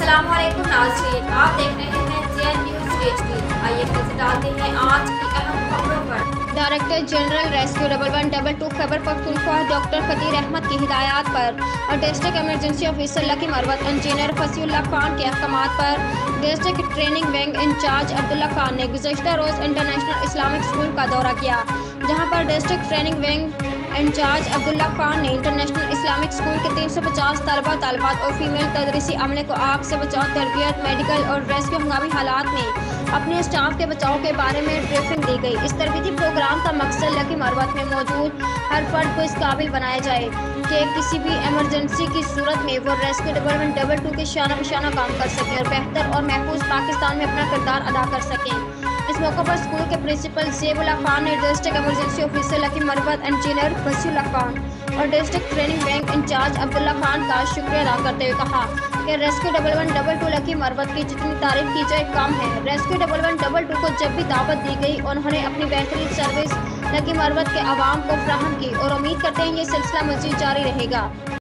अस्सलाम वालेकुम नाज़रीन, आप देख रहे हैं ज़ेड न्यूज़ HD। आइए नजर डालते हैं आज की अहम खबरों पर। Director general rescue 1122 Khyber Pakhtunkhwa doctor Faqir Ahmad की हिदायत पर और district emergency officer Lakki Marwat engineer Fasiullah Khan के अहकामात पर district training wing incharge Abdullah Khan ने गुज़श्ता रोज़ इंटरनेशनल इस्लामिक स्कूल का दौरा किया, जहां पर district training wing incharge Abdullah Khan ने इंटरनेशनल इस्लामिक स्कूल के 350 तलबा तालिबात और फीमेल तदरीसी अमले को आग से बचाव, तरबियत, मेडिकल और रेस्क्यू हंगामी हालात में अपने स्टाफ के बचाव के बारे में ब्रीफिंग दी गई। इस तरबीती प्रोग्राम का मकसद लकी मरवत में मौजूद हर फर्द को इस काबिल बनाया जाए कि किसी भी इमरजेंसी की सूरत में वो रेस्क्यू 1122 के शाना बशाना काम कर सकें और बेहतर और महफूज पाकिस्तान में अपना किरदार अदा कर सकें। इस मौके पर स्कूल के प्रिंसिपल ज़ेबुल्लाह खान ने district emergency officer Lakki Marwat, engineer Fasiullah Khan और district training bank incharge Abdullah Khan का शुक्रिया अदा करते हुए कहा कि रेस्क्यू 1122 लकी मरवत की जितनी तारीफ की जाए कम है। रेस्क्यू 1122 को जब भी दावत दी गई उन्होंने अपनी बेहतरीन सर्विस लकी मरवत के अवाम को फराहम की और उम्मीद करते हैं ये सिलसिला मज़ीद जारी रहेगा।